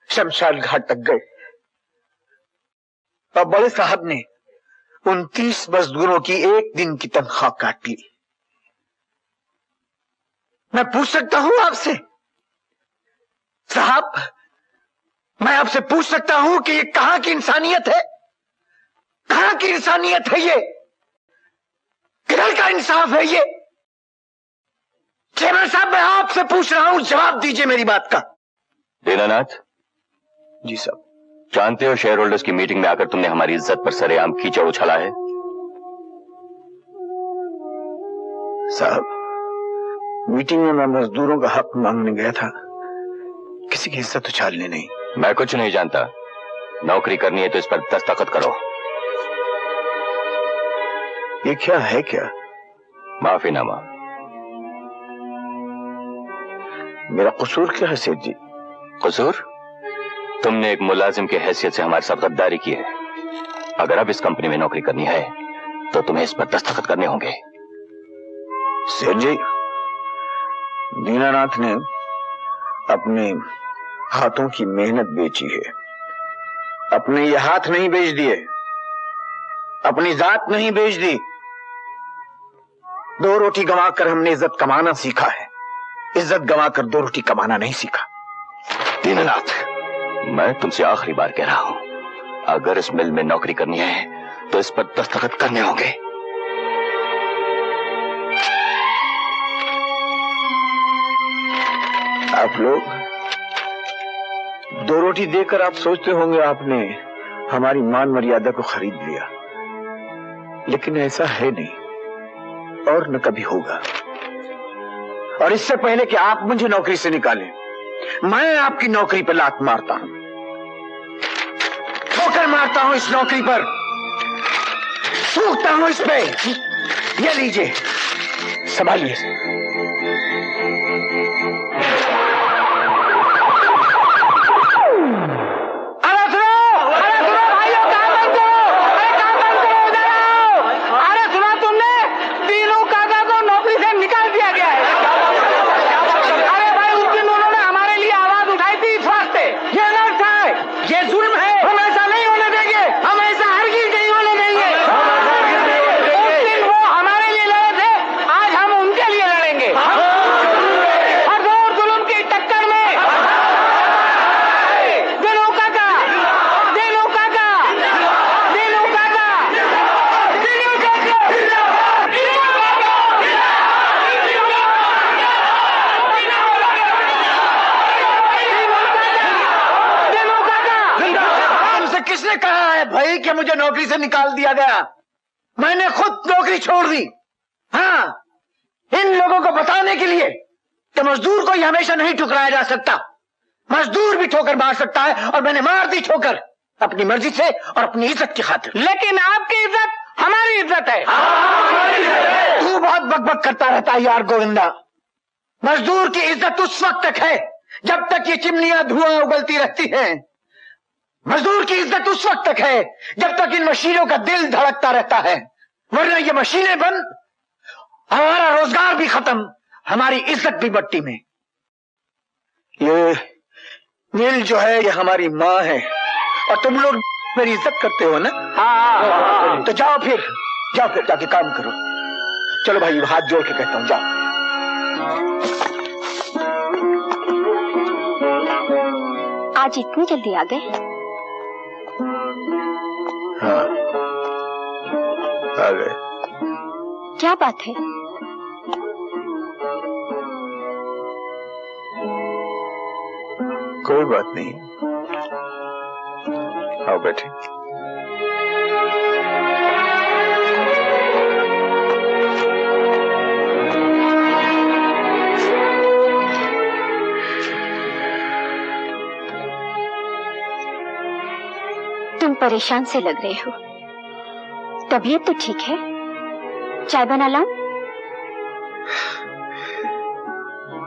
शमशान घाट तक गए और बड़े साहब ने 29 मजदूरों की एक दिन की तनख्वाह काट ली। मैं पूछ सकता हूं आपसे साहब, मैं आपसे पूछ सकता हूं कि ये कहां की इंसानियत है? कहां की इंसानियत है? ये किधर का इंसाफ है? ये चेयरमैन साहब, मैं आपसे पूछ रहा हूं, जवाब दीजिए मेरी बात का। दीनानाथ जी साहब। जानते हो शेयर होल्डर्स की मीटिंग में आकर तुमने हमारी इज्जत पर सरेआम कीचड़ उछाला है। साहब, मीटिंग में मैं मजदूरों का हक मांगने गया था, किसी की इज्जत उछालने नहीं। मैं कुछ नहीं जानता, नौकरी करनी है तो इस पर दस्तखत करो। ये क्या है? क्या माफीनामा। मेरा कसूर क्या है सेठ जी? कसूर? तुमने एक मुलाजिम की हैसियत से हमारे साथ गद्दारी की है। अगर अब इस कंपनी में नौकरी करनी है तो तुम्हें इस पर दस्तखत करने होंगे। सेठ जी, दीनानाथ ने अपने हाथों की मेहनत बेची है। अपने ये हाथ नहीं बेच दिए, अपनी जात नहीं बेच दी। 2 रोटी गंवाकर हमने इज्जत कमाना सीखा है, इज्जत गंवाकर 2 रोटी कमाना नहीं सीखा। दीनानाथ, मैं तुमसे आखिरी बार कह रहा हूं, अगर इस मिल में नौकरी करनी है तो इस पर दस्तखत करने होंगे। आप लोग 2 रोटी देकर आप सोचते होंगे आपने हमारी मान मर्यादा को खरीद लिया, लेकिन ऐसा है नहीं और न कभी होगा। और इससे पहले कि आप मुझे नौकरी से निकालें, मैं आपकी नौकरी पर लात मारता हूं, ठोकर मारता हूं इस नौकरी पर, सूखता हूं इस पे। ये लीजिए, संभालिए इसे। किसने कहा है भाई कि मुझे नौकरी से निकाल दिया गया? मैंने खुद नौकरी छोड़ दी। हाँ, इन लोगों को बताने के लिए कि मजदूर को हमेशा नहीं ठुकराया जा सकता। मजदूर भी ठोकर मार सकता है, और मैंने मार दी ठोकर अपनी मर्जी से और अपनी इज्जत की खातिर। लेकिन आपकी इज्जत हमारी इज्जत है। तू बहुत बकबक करता रहता है यार गोविंदा। मजदूर की इज्जत उस वक्त तक है जब तक ये चिमनियां धुआं उगलती रहती हैं। मजदूर की इज्जत उस वक्त तक है जब तक इन मशीनों का दिल धड़कता रहता है, वरना ये मशीनें बंद, हमारा रोजगार भी खत्म, हमारी इज्जत भी मट्टी में। ये मिल जो है ये हमारी माँ है, और तुम लोग मेरी इज्जत करते हो ना? हाँ। तो जाओ फिर जाके काम करो। चलो भाई, हाथ जोड़ के कहता हूं, जाओ। आज इतनी जल्दी आ गए? हाँ, आ गए। क्या बात है? कोई बात नहीं, आओ बैठे। तुम परेशान से लग रहे हो, तबीयत तो ठीक है? चाय बना लाऊं?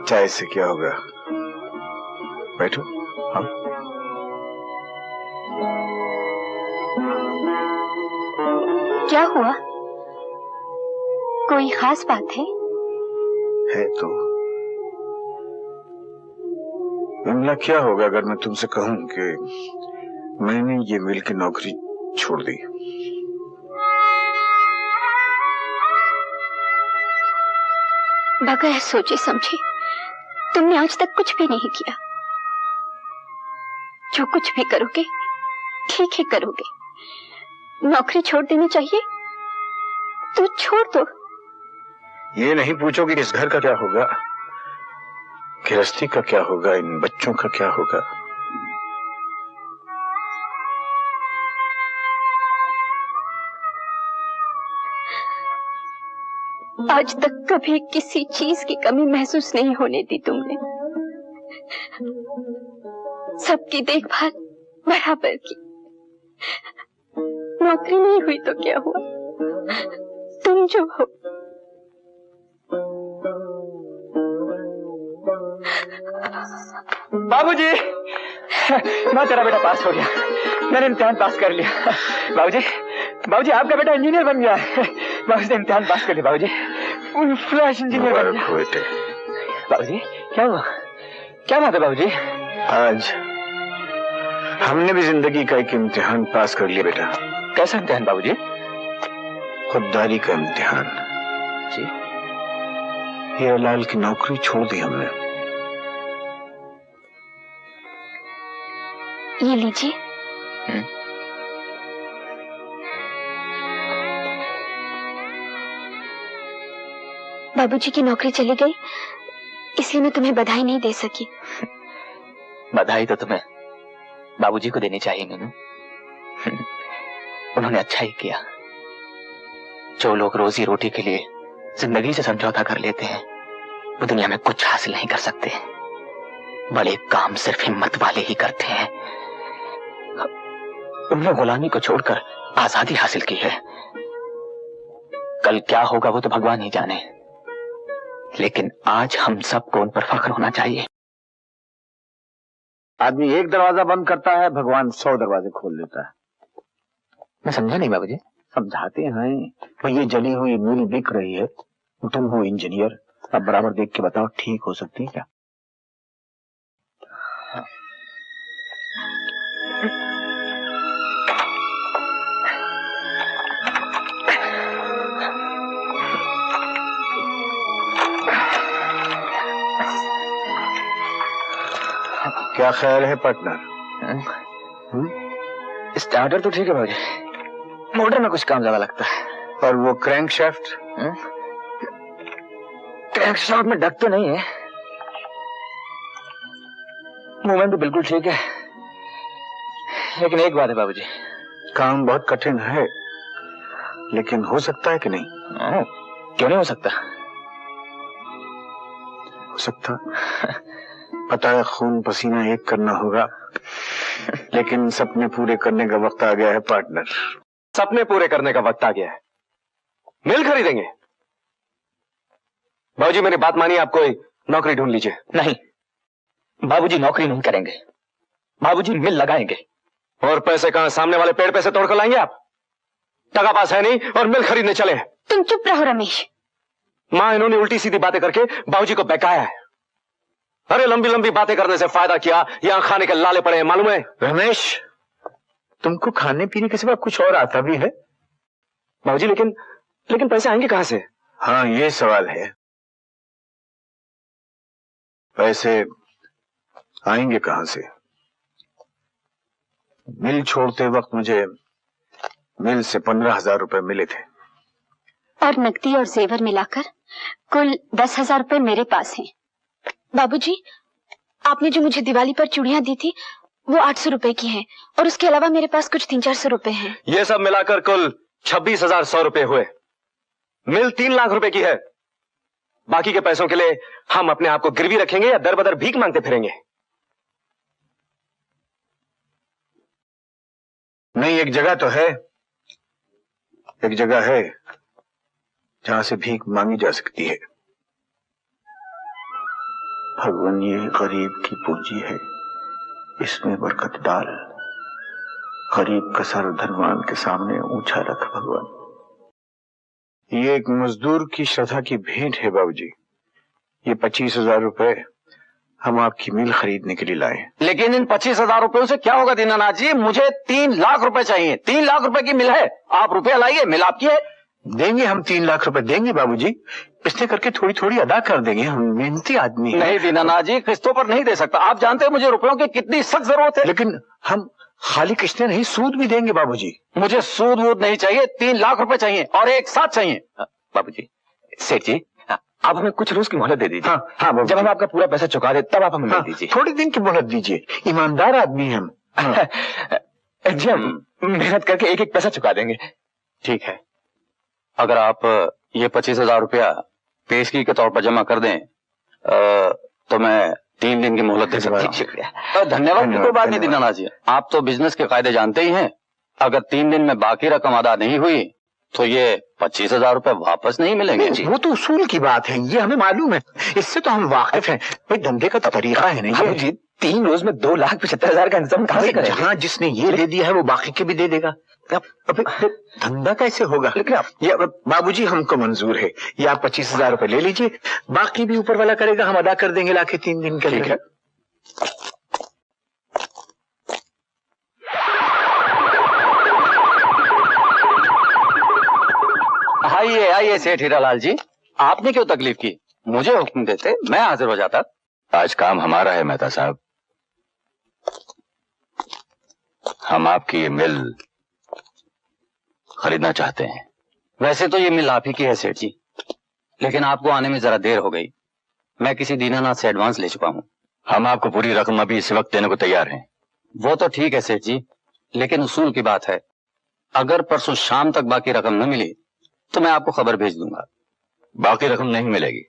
चाय से क्या होगा, बैठो। हाँ, क्या हुआ? कोई खास बात है? है तो विमला, क्या होगा अगर मैं तुमसे कहूं कि मैंने ये मिल की नौकरी छोड़ दी? बगैर सोचे समझे तुमने आज तक कुछ भी नहीं किया। जो कुछ भी करोगे ठीक ही करोगे। नौकरी छोड़ देनी चाहिए तो छोड़ दो। ये नहीं पूछोगे इस घर का क्या होगा, गृहस्थी का क्या होगा, इन बच्चों का क्या होगा? आज तक कभी किसी चीज की कमी महसूस नहीं होने दी तुमने। सबकी देखभाल बराबर की। नौकरी नहीं हुई तो क्या हुआ, तुम जो हो। बाबूजी, मैं तेरा बेटा पास हो गया। मैंने इम्तिहान पास कर लिया। बाबूजी, बाबूजी आपका बेटा इंजीनियर बन गया है। बाबूजी इम्तिहान पास कर लिया। बाबूजी फुल फ्लैश इंजीनियर बन गया। बाबूजी क्या हुआ, क्या बात है बाबूजी? आज हमने भी जिंदगी का एक इम्तिहान पास कर लिया बेटा। कैसा इम्तिहान बाबूजी? खुददारी का इम्तिहान जी। हीरालाल की नौकरी छोड़ दी हमने। ये लीजिए। बाबूजी की नौकरी चली गई, इसलिए मैं तुम्हें बधाई नहीं दे सकी। बधाई तो तुम्हें बाबूजी को देनी चाहिए मीनू। उन्होंने अच्छा ही किया। जो लोग रोजी रोटी के लिए जिंदगी से समझौता कर लेते हैं वो दुनिया में कुछ हासिल नहीं कर सकते। बड़े काम सिर्फ हिम्मत वाले ही करते हैं। उन्होंने गुलामी को छोड़कर आजादी हासिल की है। कल क्या होगा वो तो भगवान ही जाने, लेकिन आज हम सबको उन पर फख्र होना चाहिए। आदमी एक दरवाजा बंद करता है, भगवान 100 दरवाजे खोल देता है। मैं समझा नहीं बाबूजी। समझाते हैं भाई, ये जली हुई मिल बिक रही है, तुम हो इंजीनियर, अब बराबर देख के बताओ ठीक हो सकती है क्या? क्या ख्याल है पार्टनर? स्टार्टर तो ठीक है भाई, मोटर में कुछ काम ज्यादा लगता है। और वो क्रैंकशाफ्ट? क्रैंकशाफ्ट में डक तो नहीं है, मूवमेंट तो बिल्कुल ठीक है। लेकिन एक बात है बाबूजी, काम बहुत कठिन है, लेकिन हो सकता है कि नहीं? क्यों नहीं हो सकता? हो सकता। पता है खून पसीना एक करना होगा, लेकिन सपने पूरे करने का वक्त आ गया है पार्टनर। सपने पूरे करने का वक्त आ गया है। मिल खरीदेंगे। बाबूजी मेरी बात मानिए, आप कोई नौकरी ढूंढ लीजिए। नहीं बाबूजी, नौकरी नहीं करेंगे। बाबूजी मिल लगाएंगे। और पैसे कहां? सामने वाले पेड़ पे से तोड़ कर लाएंगे आप? टका पास है नहीं और मिल खरीदने चले। तुम चुप रहो रमेश। मां इन्होंने उल्टी सीधी बातें करके बाबूजी को बहकाया है। अरे लंबी लंबी बातें करने से फायदा क्या, यहां खाने के लाले पड़े हैं मालूम है? रमेश, तुमको खाने पीने के सिवा कुछ और आता भी है? बाबूजी लेकिन पैसे आएंगे कहां से? हाँ, ये सवाल है। पैसे आएंगे कहां से? मिल छोड़ते वक्त मुझे मिल से 15,000 रुपए मिले थे, और नकदी और जेवर मिलाकर कुल 10,000 रुपए मेरे पास हैं। बाबूजी, आपने जो मुझे दिवाली पर चूड़ियां दी थी वो 800 रुपए की हैं, और उसके अलावा मेरे पास कुछ 300-400 रुपए हैं। ये सब मिलाकर कुल 26,100 रुपए हुए। मिल 3 लाख रुपए की है। बाकी के पैसों के लिए हम अपने आप को गिरवी रखेंगे या दर बदर भीख मांगते फिरेंगे? नहीं, एक जगह तो है, एक जगह है जहां से भीख मांगी जा सकती है। भगवान, ये गरीब की पूंजी है, इसमें बरकत डाल। गरीब का सर धनवान के सामने ऊंचा रख भगवान। ये एक मजदूर की श्रद्धा की भेंट है बाबूजी। ये 25,000 रुपए हम आपकी मिल खरीदने के लिए लाए। लेकिन इन 25,000 रुपयों से क्या होगा दीनानाथ जी? मुझे 3 लाख रुपए चाहिए। 3 लाख रुपए की मिल है, आप रुपया लाइए, मिल आपकी है। देंगे, हम 3 लाख रुपए देंगे बाबूजी। किस्तें करके थोड़ी थोड़ी अदा कर देंगे, हम मेहनती आदमी हैं। नहीं दीनानाथ जी, किस्तों पर नहीं दे सकता। आप जानते हैं मुझे रुपयों की कितनी सख्त जरूरत है। लेकिन हम खाली किस्तें नहीं, सूद भी देंगे बाबूजी। मुझे सूद वूद नहीं चाहिए, 3 लाख रुपए चाहिए और एक साथ चाहिए। बाबूजी, सेठ जी, आप हमें कुछ रोज की मोहलत दे दीजिए। हाँ हाँ बाबूजी। जब हम आपका पूरा पैसा चुका दे तब आप हमें दे दीजिए। थोड़ी दिन की मोहलत दीजिए, ईमानदार आदमी हैं हम। जी, हम मेहनत करके एक एक पैसा चुका देंगे। ठीक है, अगर आप ये 25,000 रुपया पेशगी के तौर पर जमा कर दें तो मैं 3 दिन की मोहलत दे सकता हूं। शुक्रिया। धन्यवाद की कोई बात नहीं दीनानाथ जी, आप तो बिजनेस के कायदे जानते ही हैं। अगर 3 दिन में बाकी रकम अदा नहीं हुई तो ये 25,000 रुपए वापस नहीं मिलेंगे। वो तो उसूल की बात है, ये हमें मालूम है, इससे तो हम वाकिफ हैं। भाई धंधे का तो तरीका है नहीं ये। जी, 3 रोज में 2,75,000 का इंतजाम कहाँ से करेंगे? जहाँ जिसने ये दे दिया है वो बाकी के भी दे देगा। अब धंधा कैसे होगा? लेकिन ये बाबूजी हमको मंजूर है, ये आप 25,000 रुपए ले लीजिए, बाकी भी ऊपर वाला करेगा, हम अदा कर देंगे लाके 3 दिन के ठीक लिए। है। आइए आइए सेठ हीरालाल जी, आपने क्यों तकलीफ की? मुझे हुक्म देते, मैं हाजिर हो जाता। आज काम हमारा है मेहता साहब, हम आपकी ये मिल खरीदना चाहते हैं। वैसे तो ये मिल आप ही की है सेठ जी, लेकिन आपको आने में जरा देर हो गई। मैं किसी दीनानाथ से एडवांस ले चुका हूँ। हम आपको पूरी रकम अभी इस वक्त देने को तैयार हैं। वो तो ठीक है सेठ जी, लेकिन उसूल की बात है, अगर परसों शाम तक बाकी रकम न मिली तो मैं आपको खबर भेज दूंगा। बाकी रकम नहीं मिलेगी।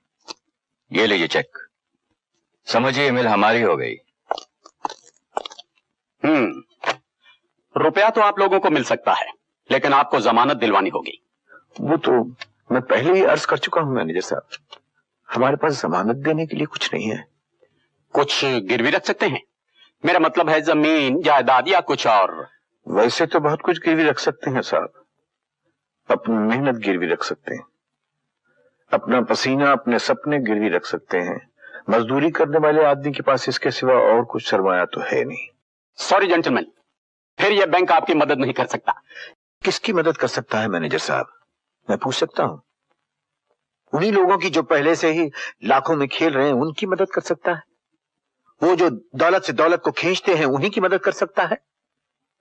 ये लीजिए चेक, समझिए मिल हमारी हो गई। रुपया तो आप लोगों को मिल सकता है, लेकिन आपको जमानत दिलवानी होगी। वो तो मैं पहले ही अर्ज कर चुका हूँ मैनेजर साहब, हमारे पास जमानत देने के लिए कुछ नहीं है। कुछ गिरवी रख सकते हैं? मेरा मतलब है जमीन, जायदाद या कुछ और। वैसे तो बहुत कुछ गिरवी रख सकते हैं साहब, अपनी मेहनत गिरवी रख सकते हैं, अपना पसीना, अपने सपने गिरवी रख सकते हैं। मजदूरी करने वाले आदमी के पास इसके सिवा और कुछ सरमाया तो है नहीं। सॉरी जेंटलमैन, फिर यह बैंक आपकी मदद नहीं कर सकता। किसकी मदद कर सकता है मैनेजर साहब, मैं पूछ सकता हूँ? उन्हीं लोगों की जो पहले से ही लाखों में खेल रहे हैं, उनकी मदद कर सकता है। वो जो दौलत से दौलत को खींचते हैं, उन्हीं की मदद कर सकता है।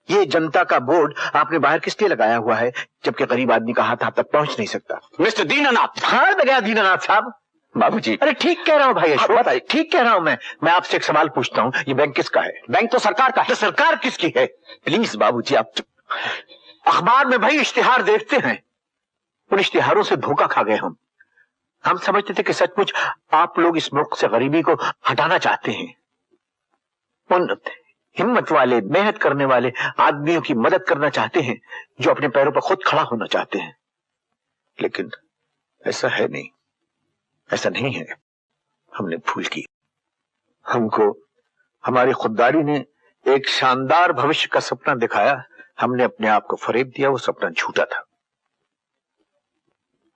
ये जनता का बोर्ड आपने बाहर किस लिए लगाया हुआ है, जबकि गरीब आदमी का हाथ आप तक पहुंच नहीं सकता? मिस्टर दीनानाथ। हाँ गया दीनानाथ साहब। बाबूजी, अरे ठीक कह रहा हूँ भाई अशोक, बताइए। ठीक कह रहा हूँ मैं आपसे एक सवाल पूछता हूँ, ये बैंक किसका है? बैंक तो सरकार का है। तो सरकार किसकी है? प्लीज बाबूजी आप अखबार में भाई इश्तिहार देखते हैं, उन इश्तिहारों से धोखा खा गए हम समझते थे कि सचमुच आप लोग इस मुल्क से गरीबी को हटाना चाहते हैं, उन हिम्मत वाले, मेहनत करने वाले आदमियों की मदद करना चाहते हैं जो अपने पैरों पर खुद खड़ा होना चाहते हैं। लेकिन ऐसा है नहीं, ऐसा नहीं है। हमने भूल की। हमको हमारी खुददारी ने एक शानदार भविष्य का सपना दिखाया, हमने अपने आप को फरेब दिया, वो सपना झूठा था।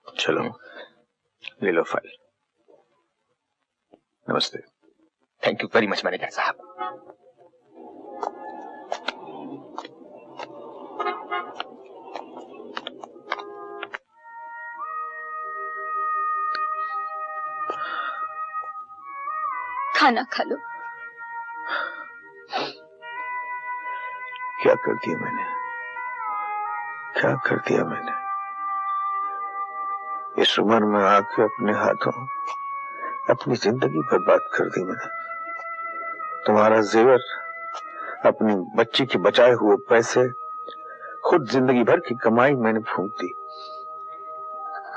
चलो ले लो फाइल। नमस्ते। Thank you very much manager साहब। खाना खा लो। क्या कर दिया मैंने, क्या कर दिया मैंने? इस उम्र में आके अपने हाथों अपनी जिंदगी बर्बाद कर दी मैंने। तुम्हारा जेवर, अपनी बच्ची के बचाए हुए पैसे, खुद जिंदगी भर की कमाई मैंने फूंक दी।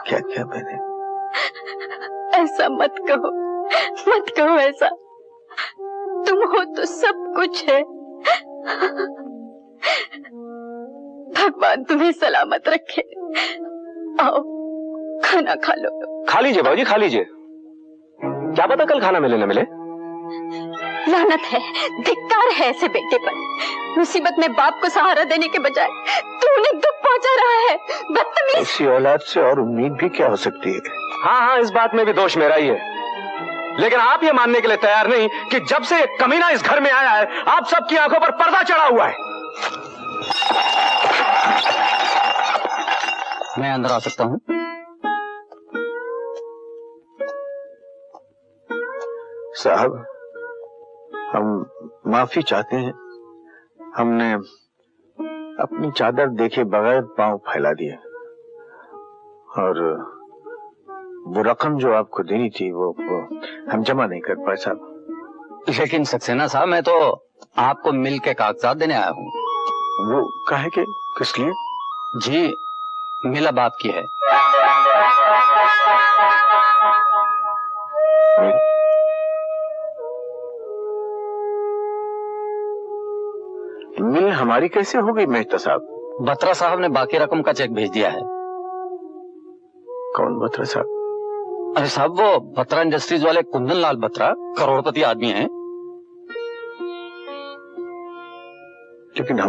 क्या किया मैंने? ऐसा मत कहो, मत कहो ऐसा। तुम हो तो सब कुछ है। भगवान तुम्हें सलामत रखे। आओ खाना खा लो। खा लीजिए बाबूजी, खा लीजिए। क्या पता कल खाना मिले न मिले। लानत है, धिक्कार है ऐसे बेटे पर। मुसीबत में बाप को सहारा देने के बजाय तू उन्हें दुख पहुंचा रहा है। बदतमीज। ऐसी औलाद से और उम्मीद भी क्या हो सकती है? हाँ हाँ, इस बात में भी दोष मेरा ही है। लेकिन आप ये मानने के लिए तैयार नहीं कि जब से एक कमीना इस घर में आया है आप सबकी आंखों पर पर्दा चढ़ा हुआ है। मैं अंदर आ सकता हूं? साहब, हम माफी चाहते हैं। हमने अपनी चादर देखे बगैर पांव फैला दिए और वो रकम जो आपको देनी थी वो हम जमा नहीं कर पाए साहब। लेकिन सक्सेना साहब, मैं तो आपको मिल के कागजात देने आया हूँ। वो काहे के, किस लिए? जी, मिल अब आपकी है। मिल हमारी कैसे हो गई मेहता साहब? बत्रा साहब ने बाकी रकम का चेक भेज दिया है। कौन बत्रा साहब? अरे साहब, वो बत्रा इंडस्ट्रीज वाले कुंदन लाल बत्रा करोड़पति आदमी हैं। लेकिन हम